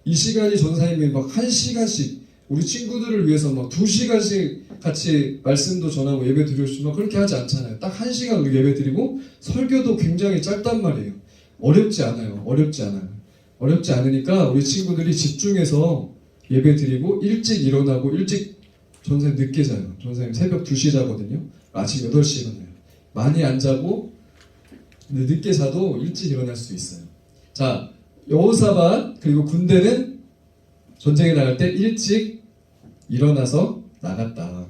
이 시간이 전사님이 막 1시간씩 우리 친구들을 위해서 막 2시간씩 같이 말씀도 전하고 예배 드리고 싶지만 그렇게 하지 않잖아요. 딱 1시간 우리 예배 드리고 설교도 굉장히 짧단 말이에요. 어렵지 않아요. 어렵지 않으니까 우리 친구들이 집중해서 예배 드리고 일찍 일어나고 일찍 전사님 늦게 자요. 전사님 새벽 2시 자거든요. 아침 8시에 일어나요. 많이 안 자고 늦게 자도 일찍 일어날 수 있어요. 자, 여호사밧 그리고 군대는 전쟁에 나갈 때 일찍 일어나서 나갔다.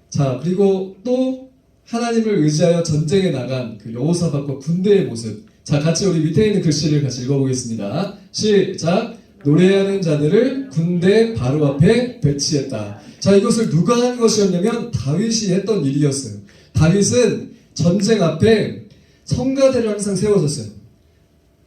자, 그리고 또 하나님을 의지하여 전쟁에 나간 그 여호사밧과 군대의 모습. 자, 같이 우리 밑에 있는 글씨를 같이 읽어보겠습니다. 시작. 노래하는 자들을 군대 바로 앞에 배치했다. 자, 이것을 누가 한 것이었냐면 다윗이 했던 일이었어요. 다윗은 전쟁 앞에 성가대를 항상 세워졌어요.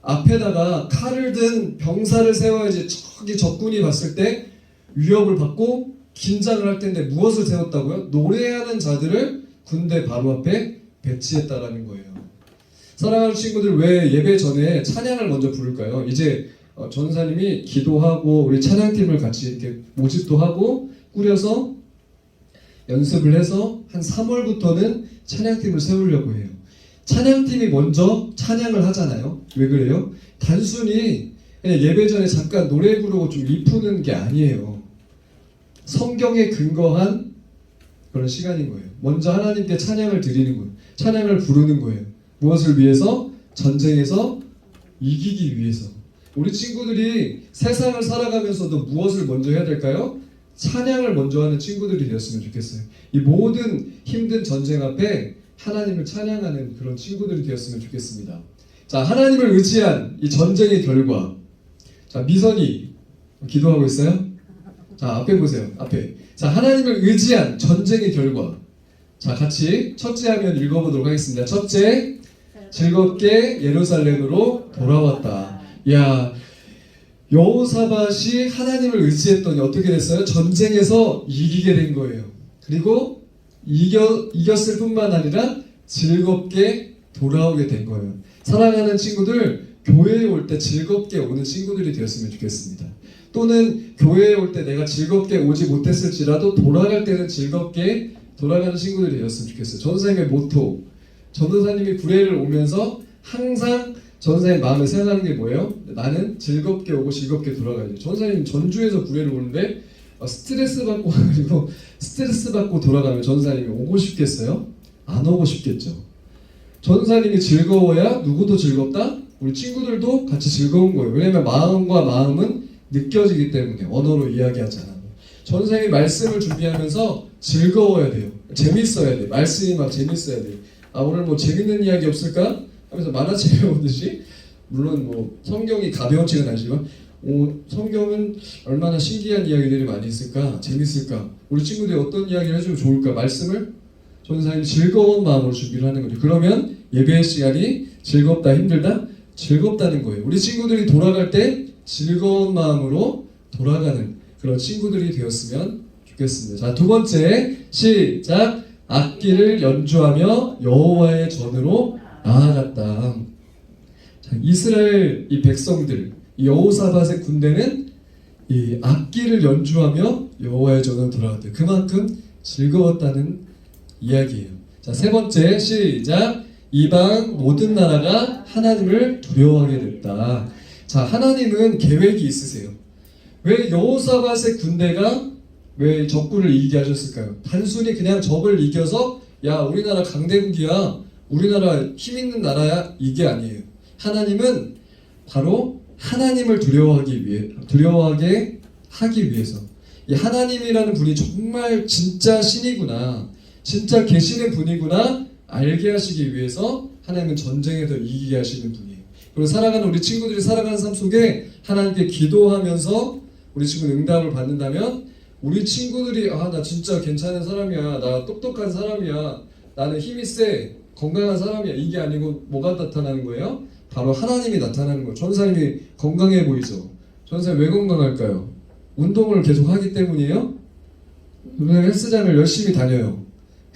앞에다가 칼을 든 병사를 세워야지 저기 적군이 봤을 때 위협을 받고 긴장을 할 텐데 무엇을 세웠다고요? 노래하는 자들을 군대 바로 앞에 배치했다라는 거예요. 사랑하는 친구들, 왜 예배 전에 찬양을 먼저 부를까요? 이제 전사님이 기도하고 우리 찬양팀을 같이 이렇게 모집도 하고 꾸려서 연습을 해서 한 3월부터는 찬양팀을 세우려고 해요. 찬양팀이 먼저 찬양을 하잖아요. 왜 그래요? 단순히 그냥 예배 전에 잠깐 노래 부르고 좀 이푸는 게 아니에요. 성경에 근거한 그런 시간인 거예요. 먼저 하나님께 찬양을 드리는 거예요. 찬양을 부르는 거예요. 무엇을 위해서? 전쟁에서 이기기 위해서. 우리 친구들이 세상을 살아가면서도 무엇을 먼저 해야 될까요? 찬양을 먼저 하는 친구들이 되었으면 좋겠어요. 이 모든 힘든 전쟁 앞에 하나님을 찬양하는 그런 친구들이 되었으면 좋겠습니다. 자, 하나님을 의지한 이 전쟁의 결과. 자, 미선이 기도하고 있어요? 자, 앞에 보세요. 앞에. 자, 하나님을 의지한 전쟁의 결과. 자, 같이 첫째 화면 읽어보도록 하겠습니다. 첫째, 즐겁게 예루살렘으로 돌아왔다. 야, 여호사밧이 하나님을 의지했더니 어떻게 됐어요? 전쟁에서 이기게 된 거예요. 그리고 이겼을 뿐만 아니라 즐겁게 돌아오게 된 거예요. 사랑하는 친구들, 교회에 올 때 즐겁게 오는 친구들이 되었으면 좋겠습니다. 또는 교회에 올 때 내가 즐겁게 오지 못했을지라도 돌아갈 때는 즐겁게 돌아가는 친구들이 되었으면 좋겠어요. 전도사님의 모토, 전도사님이 구례를 오면서 항상 전도사님 마음에 생각하는 게 뭐예요? 나는 즐겁게 오고 즐겁게 돌아가야 돼. 전도사님 전주에서 구례를 오는데 스트레스 받고 그리고 스트레스 받고 돌아가면 전도사님이 오고 싶겠어요? 안 오고 싶겠죠. 전도사님이 즐거워야 누구도 즐겁다? 우리 친구들도 같이 즐거운 거예요. 왜냐면 마음과 마음은 느껴지기 때문에 언어로 이야기하지 않아요. 전도사님이 말씀을 준비하면서 즐거워야 돼요. 재밌어야 돼요. 말씀이 막 재밌어야 돼요. 아, 오늘 뭐 재밌는 이야기 없을까? 하면서 만화책 배우듯이, 물론 뭐 성경이 가벼운 책은 아니지만 성경은 얼마나 신기한 이야기들이 많이 있을까? 재밌을까? 우리 친구들이 어떤 이야기를 해주면 좋을까? 말씀을 전도사님이 즐거운 마음으로 준비를 하는 거죠. 그러면 예배의 시간이 즐겁다, 힘들다? 즐겁다는 거예요. 우리 친구들이 돌아갈 때 즐거운 마음으로 돌아가는 그런 친구들이 되었으면 좋겠습니다. 자, 두 번째, 시작. 악기를 연주하며 여호와의 전으로 나아갔다. 자, 이스라엘 이 백성들, 이 여호사밧의 군대는 이 악기를 연주하며 여호와의 전으로 돌아갔대요. 그만큼 즐거웠다는 이야기예요. 자, 세 번째, 시작. 이방 모든 나라가 하나님을 두려워하게 됐다. 자, 하나님은 계획이 있으세요. 왜 여호사밧의 군대가 왜 적군을 이기게 하셨을까요? 단순히 그냥 적을 이겨서 야, 우리나라 강대국이야, 우리나라 힘 있는 나라야, 이게 아니에요. 하나님은 바로 하나님을 두려워하게 하기 위해서, 이 하나님이라는 분이 정말 진짜 신이구나, 진짜 계시는 분이구나 알게 하시기 위해서 하나님은 전쟁에서 이기게 하시는 분이에요. 그리고 살아가는 우리 친구들이 살아가는 삶 속에 하나님께 기도하면서 우리 친구는 응답을 받는다면, 우리 친구들이 나 진짜 괜찮은 사람이야, 나 똑똑한 사람이야, 나는 힘이 세, 건강한 사람이야, 이게 아니고 뭐가 나타나는 거예요? 바로 하나님이 나타나는 거예요. 전사님이 건강해 보이죠? 전사님 왜 건강할까요? 운동을 계속 하기 때문이에요? 헬스장을 열심히 다녀요.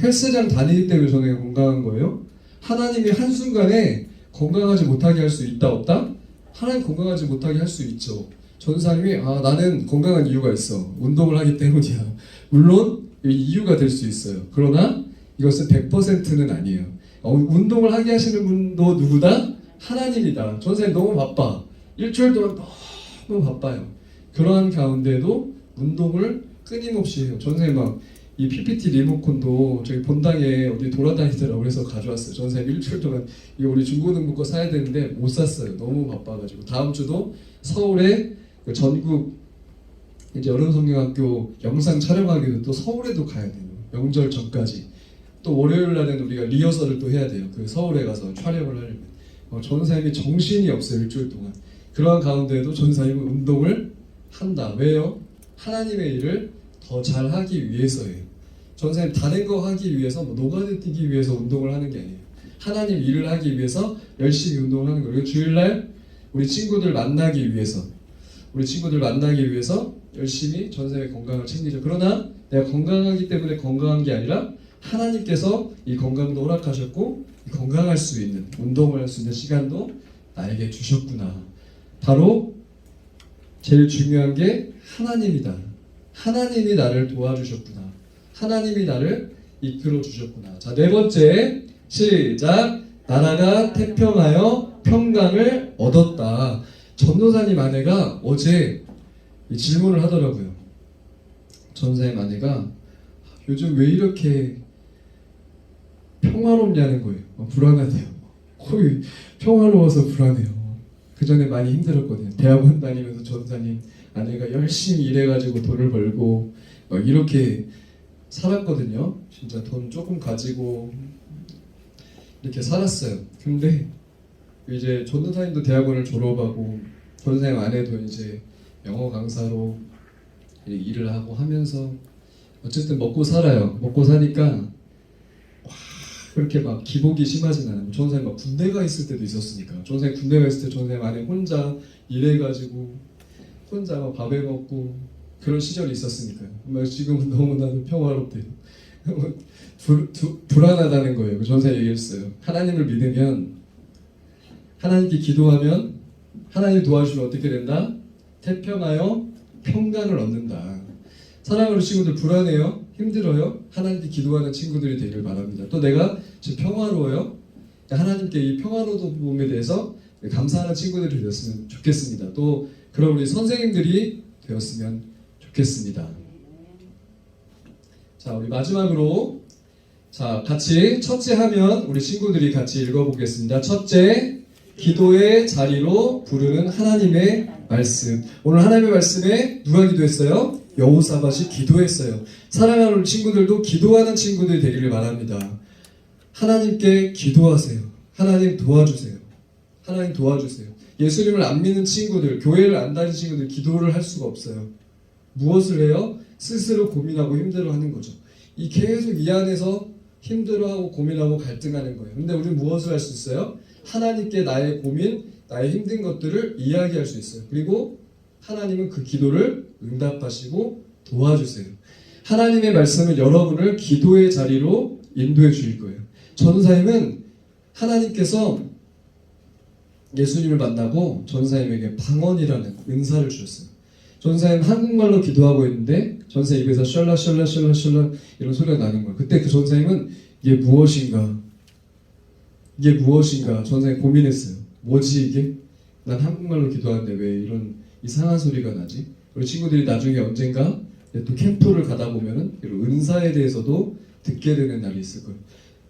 헬스장 다니기 때문에 저는 건강한 거예요? 하나님이 한순간에 건강하지 못하게 할 수 있다 없다? 하나님 건강하지 못하게 할 수 있죠. 전사님이 나는 건강한 이유가 있어, 운동을 하기 때문이야. 물론 이유가 될 수 있어요. 그러나 이것은 100%는 아니에요. 운동을 하게 하시는 분도 누구다? 하나님이다. 전사님 너무 바빠, 일주일 동안 너무 바빠요. 그러한 가운데도 운동을 끊임없이 해요. 전사님 막 이 PPT 리모컨도 저희 본당에 어디 돌아다니더라고 그래서 가져왔어요. 전사님 일주일 동안 이거 우리 중고등부 거 사야 되는데 못 샀어요. 너무 바빠가지고. 다음 주도 서울에 전국 이제 여름성경학교 영상 촬영하기도 또 서울에도 가야 돼요. 명절 전까지. 또 월요일 날에는 우리가 리허설을 또 해야 돼요. 그 서울에 가서 촬영을 하려면. 전사님이 정신이 없어요. 일주일 동안. 그러한 가운데에도 전사님은 운동을 한다. 왜요? 하나님의 일을 더 잘하기 위해서예요. 전사님 다른 거 하기 위해서, 노가드 뛰기 위해서 운동을 하는 게 아니에요. 하나님 일을 하기 위해서 열심히 운동을 하는 거예요. 주일날 우리 친구들 만나기 위해서 열심히 전생의 건강을 챙기죠. 그러나 내가 건강하기 때문에 건강한 게 아니라 하나님께서 이 건강도 허락하셨고 건강할 수 있는 운동을 할 수 있는 시간도 나에게 주셨구나. 바로 제일 중요한 게 하나님이다. 하나님이 나를 도와주셨구나. 하나님이 나를 이끌어 주셨구나. 자, 네 번째 시작. 나라가 태평하여 평강을 얻었다. 전도사님 아내가 어제 이 질문을 하더라고요. 전사님 아내가 요즘 왜 이렇게 평화롭냐는 거예요. 불안하대요. 거의 평화로워서 불안해요. 그 전에 많이 힘들었거든요. 대학원 다니면서 전사님 아내가 열심히 일해가지고 돈을 벌고 막 이렇게 살았거든요. 진짜 돈 조금 가지고 이렇게 살았어요. 근데 이제 전도사님도 대학원을 졸업하고 전도사님 아내도 이제 영어 강사로 일을 하고 하면서 어쨌든 먹고 살아요. 먹고 사니까 와 그렇게 막 기복이 심하진 않아요. 전도사님 막 군대가 있을 때도 있었으니까. 전도사님 군대가 있을 때 전도사님 아내 혼자 일해가지고 혼자 막 밥해 먹고 그런 시절이 있었으니까요. 지금은 너무나도 평화롭대요. 불안하다는 거예요. 전사 얘기했어요. 하나님을 믿으면 하나님께 기도하면 하나님 도와주시면 어떻게 된다? 태평하여 평강을 얻는다. 사랑하는 친구들 불안해요? 힘들어요? 하나님께 기도하는 친구들이 되길 바랍니다. 또 내가 지금 평화로워요? 하나님께 이 평화로움에 대해서 감사하는 친구들이 되었으면 좋겠습니다. 또 그런 우리 선생님들이 되었으면 좋겠습니다. 자, 우리 마지막으로 자, 같이 첫째 하면 우리 친구들이 같이 읽어보겠습니다. 첫째, 기도의 자리로 부르는 하나님의 말씀. 오늘 하나님의 말씀에 누가 기도했어요? 여호사밧이 기도했어요. 사랑하는 우리 친구들도 기도하는 친구들이 되기를 바랍니다. 하나님께 기도하세요. 하나님 도와주세요. 하나님 도와주세요. 예수님을 안 믿는 친구들, 교회를 안 다니는 친구들 기도를 할 수가 없어요. 무엇을 해요? 스스로 고민하고 힘들어하는 거죠. 계속 이 안에서 힘들어하고 고민하고 갈등하는 거예요. 근데 우리는 무엇을 할 수 있어요? 하나님께 나의 고민, 나의 힘든 것들을 이야기할 수 있어요. 그리고 하나님은 그 기도를 응답하시고 도와주세요. 하나님의 말씀은 여러분을 기도의 자리로 인도해 주실 거예요. 전사님은 하나님께서 예수님을 만나고 전사님에게 방언이라는 은사를 주셨어요. 전사님 한국말로 기도하고 있는데 전사님 입에서 셜라 이런 소리가 나는 거예요. 그때 그 전사님은 이게 무엇인가 전사님 고민했어요. 뭐지 이게? 난 한국말로 기도하는데 왜 이런 이상한 소리가 나지? 우리 친구들이 나중에 언젠가 또 캠프를 가다 보면은 이런 은사에 대해서도 듣게 되는 날이 있을 거예요.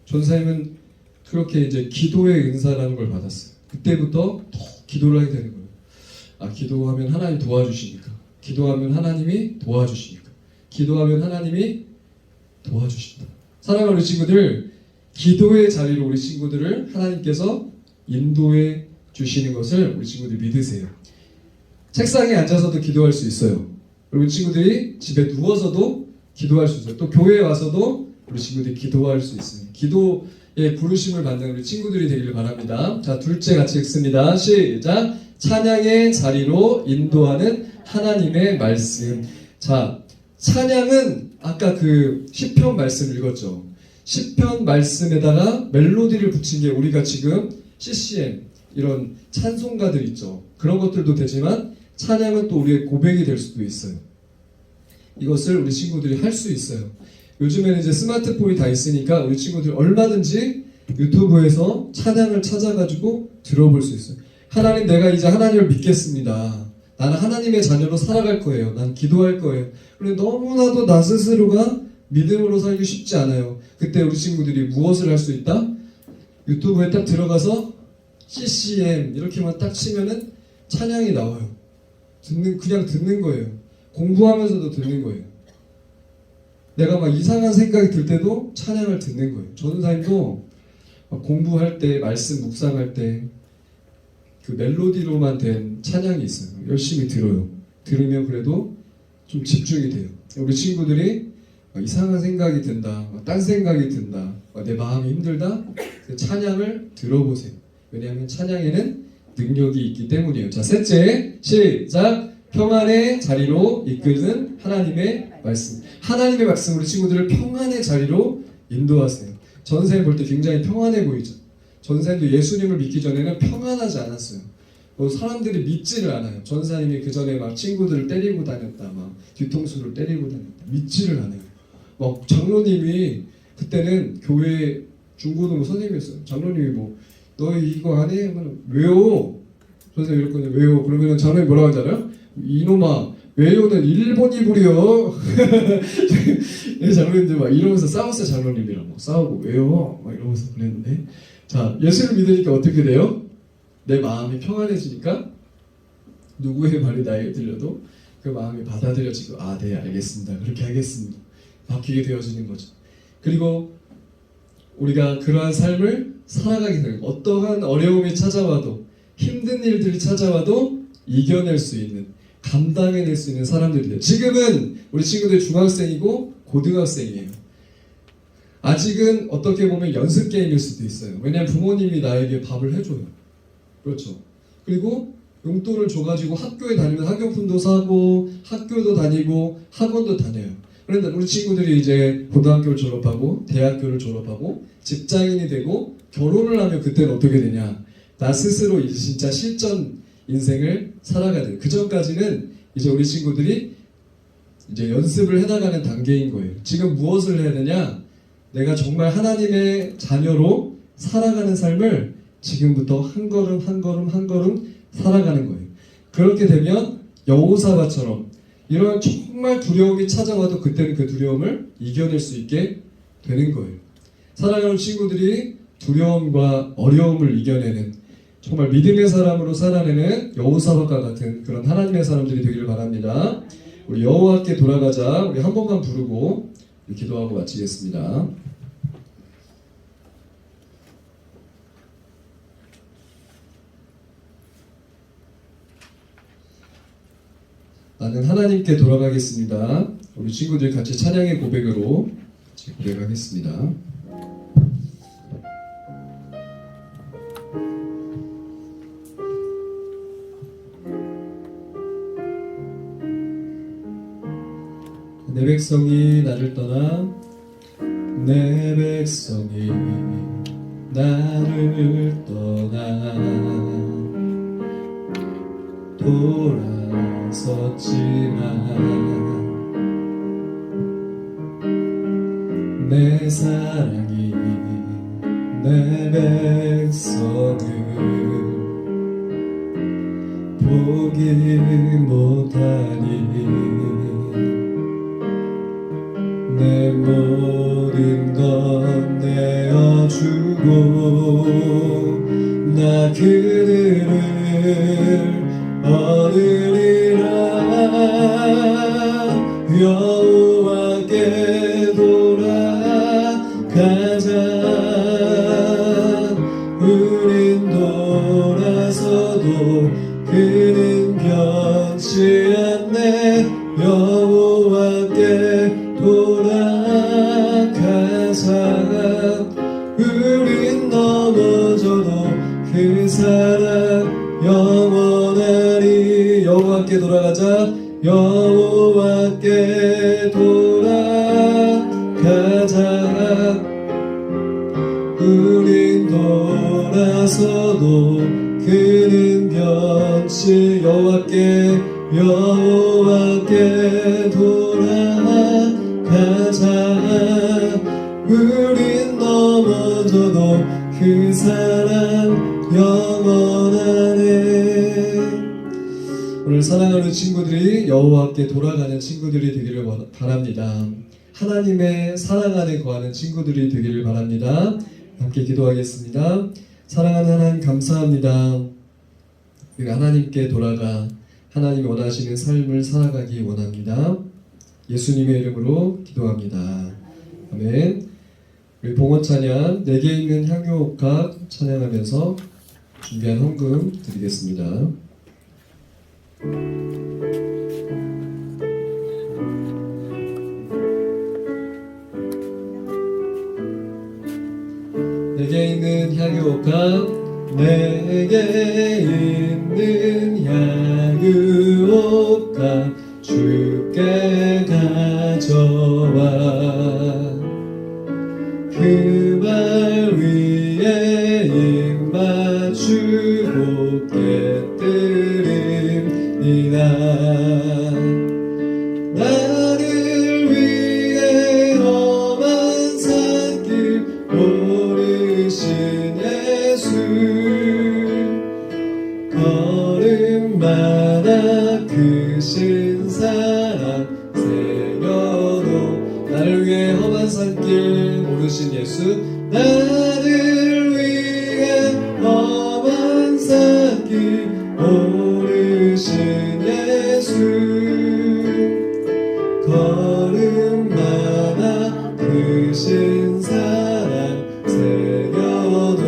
전사님은 그렇게 이제 기도의 은사라는 걸 받았어요. 그때부터 더 기도를 하게 되는 거예요. 아, 기도하면 하나님 도와주시니까. 기도하면 하나님이 도와주시니까. 기도하면 하나님이 도와주신다. 사랑하는 우리 친구들, 기도의 자리로 우리 친구들을 하나님께서 인도해 주시는 것을 우리 친구들 믿으세요. 책상에 앉아서도 기도할 수 있어요. 우리 친구들이 집에 누워서도 기도할 수 있어요. 또 교회에 와서도 우리 친구들이 기도할 수 있어요. 기도의 부르심을 받는 우리 친구들이 되기를 바랍니다. 자, 둘째 같이 읽습니다. 시작. 찬양의 자리로 인도하는 하나님의 말씀. 자, 찬양은 아까 그 시편 말씀 읽었죠. 시편 말씀에다가 멜로디를 붙인 게 우리가 지금 CCM 이런 찬송가들 있죠. 그런 것들도 되지만 찬양은 또 우리의 고백이 될 수도 있어요. 이것을 우리 친구들이 할 수 있어요. 요즘에는 이제 스마트폰이 다 있으니까 우리 친구들 얼마든지 유튜브에서 찬양을 찾아가지고 들어볼 수 있어요. 하나님, 내가 이제 하나님을 믿겠습니다. 나는 하나님의 자녀로 살아갈 거예요. 난 기도할 거예요. 그런데 너무나도 나 스스로가 믿음으로 살기 쉽지 않아요. 그때 우리 친구들이 무엇을 할 수 있다? 유튜브에 딱 들어가서 CCM 이렇게만 딱 치면은 찬양이 나와요. 그냥 듣는 거예요. 공부하면서도 듣는 거예요. 내가 막 이상한 생각이 들 때도 찬양을 듣는 거예요. 전도사님도 공부할 때, 말씀 묵상할 때 그 멜로디로만 된 찬양이 있어요. 열심히 들어요. 들으면 그래도 좀 집중이 돼요. 우리 친구들이 이상한 생각이 든다, 딴 생각이 든다, 내 마음이 힘들다, 그 찬양을 들어보세요. 왜냐하면 찬양에는 능력이 있기 때문이에요. 자, 셋째, 시작. 평안의 자리로 이끄는 하나님의 말씀. 하나님의 말씀으로 친구들을 평안의 자리로 인도하세요. 전생 볼 때 굉장히 평안해 보이죠. 전생도 예수님을 믿기 전에는 평안하지 않았어요. 뭐 사람들이 믿지를 않아요. 전사님이 그 전에 막 친구들을 때리고 다녔다, 막 뒤통수를 때리고 다녔다, 믿지를 않아요. 막 장로님이 그때는 교회 중고등부 선생님이었어요. 장로님이 뭐 너 이거 안 해? 그러면 외워. 선생님 이랬거든요. 외워. 그러면 장로님 뭐라고 하잖아요? 이놈아 외우는 일본이 부려. 장로님들 막 이러면서 싸웠어요. 장로님이랑 막 싸우고 외워 막 이러면서 그랬는데, 자, 예수를 믿으니까 어떻게 돼요? 내 마음이 평안해지니까 누구의 말이 나에게 들려도 그 마음이 받아들여지고, 아, 네, 알겠습니다, 그렇게 하겠습니다, 바뀌게 되어지는 거죠. 그리고 우리가 그러한 삶을 살아가게 되는, 어떠한 어려움이 찾아와도, 힘든 일들이 찾아와도 이겨낼 수 있는, 감당해낼 수 있는 사람들이 돼요. 지금은 우리 친구들 중학생이고 고등학생이에요. 아직은 어떻게 보면 연습 게임일 수도 있어요. 왜냐하면 부모님이 나에게 밥을 해줘요. 그렇죠. 그리고 용돈을 줘가지고 학교에 다니면 학용품도 사고 학교도 다니고 학원도 다녀요. 그런데 우리 친구들이 이제 고등학교를 졸업하고 대학교를 졸업하고 직장인이 되고 결혼을 하면 그때는 어떻게 되냐? 나 스스로 이제 진짜 실전 인생을 살아가야 돼요. 그 전까지는 이제 우리 친구들이 이제 연습을 해나가는 단계인 거예요. 지금 무엇을 해야 되냐? 내가 정말 하나님의 자녀로 살아가는 삶을 지금부터 한 걸음 한 걸음 한 걸음 살아가는 거예요. 그렇게 되면 여호사밧처럼 이런 정말 두려움이 찾아와도 그때는 그 두려움을 이겨낼 수 있게 되는 거예요. 사랑하는 친구들이 두려움과 어려움을 이겨내는, 정말 믿음의 사람으로 살아내는 여호사밧과 같은 그런 하나님의 사람들이 되기를 바랍니다. 우리 여호와께 돌아가자. 우리 한 번만 부르고 기도하고 마치겠습니다. 나는 하나님께 돌아가겠습니다. 우리 친구들 같이 찬양의 고백으로 같이 고백하겠습니다. 내 백성이 나를 떠나, 내 백성이 나를 떠나 돌아섰지만 내 사랑이 내 백성을 포기 못하니 내 모든 것 내어주고 나 그들을 얻으리라. 여호와께 돌아가자. 우린 돌아서도 그는 변치 않네. 여호와께 돌아가자. 우린 넘어져도 그 사랑 영원하리. 여호와께 돌아가자. 여호와께 돌아가자. 우린 돌아서도 그는 변치. 여호와께 돌아가자. 우린 넘어져도 그 사랑 영원하네. 오늘 사랑하는 친구들이 여호와께 돌아가는 친구들이 되기를 바랍니다. 하나님의 사랑 안에 거하는 친구들이 되기를 바랍니다. 함께 기도하겠습니다. 사랑하는 하나님, 감사합니다. 우리가 하나님께 돌아가 하나님이 원하시는 삶을 살아가기 원합니다. 예수님의 이름으로 기도합니다. 아멘. 우리 봉헌 찬양, 내게 있는 향유옥합 찬양하면서 준비한 헌금 드리겠습니다. 내게 있는 향유옥합 내게 있는 향유 옷과 주께 가져와 그 발 위에 입 맞추고 깨뜨립니다. 나를 위해 험한 산길 오르신 예수 걸음마다 크신 사랑 새겨도 나를 위해 험한 산길 오르신 예수 나를 위해 험한 산길 오르신 예수 걸음마다 크신 사랑 새겨도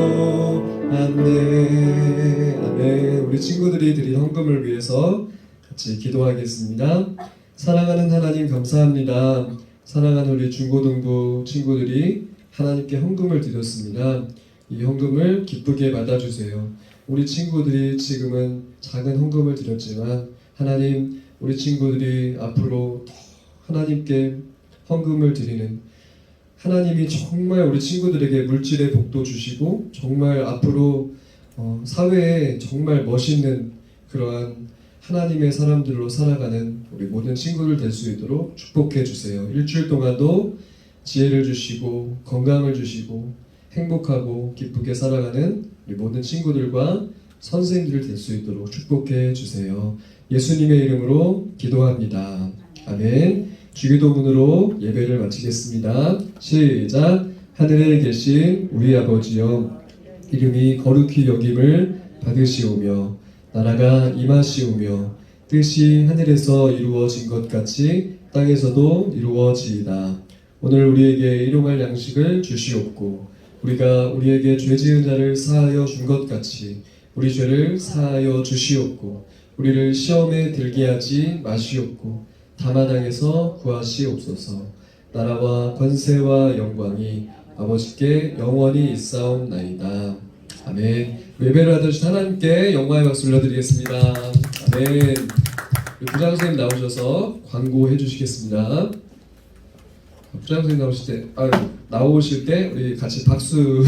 아멘. 아멘. 우리 친구들이 드린 헌금을 위해서 같이 기도하겠습니다. 사랑하는 하나님 감사합니다. 사랑하는 우리 중고등부 친구들이 하나님께 헌금을 드렸습니다. 이 헌금을 기쁘게 받아주세요. 우리 친구들이 지금은 작은 헌금을 드렸지만 하나님 우리 친구들이 앞으로 더 하나님께 헌금을 드리는 하나님이 정말 우리 친구들에게 물질의 복도 주시고 정말 앞으로 사회에 정말 멋있는 그러한 하나님의 사람들로 살아가는 우리 모든 친구들 될 수 있도록 축복해 주세요. 일주일 동안도 지혜를 주시고 건강을 주시고 행복하고 기쁘게 살아가는 우리 모든 친구들과 선생님들 될 수 있도록 축복해 주세요. 예수님의 이름으로 기도합니다. 아멘. 주기도문으로 예배를 마치겠습니다. 시작. 하늘에 계신 우리 아버지여 이름이 거룩히 여김을 받으시오며 나라가 임하시오며 뜻이 하늘에서 이루어진 것 같이 땅에서도 이루어지이다. 오늘 우리에게 일용할 양식을 주시옵고 우리가 우리에게 죄 지은 자를 사하여 준 것 같이 우리 죄를 사하여 주시옵고 우리를 시험에 들게 하지 마시옵고 다만 당에서 구하시옵소서. 나라와 권세와 영광이 아버지께 영원히 있사옵나이다. 아멘. 예배를 하듯이 하나님께 영광의 박수 올려드리겠습니다. 아멘. 부장 선생님 나오셔서 광고해 주시겠습니다. 부장 선생님 나오실 때 우리 같이 박수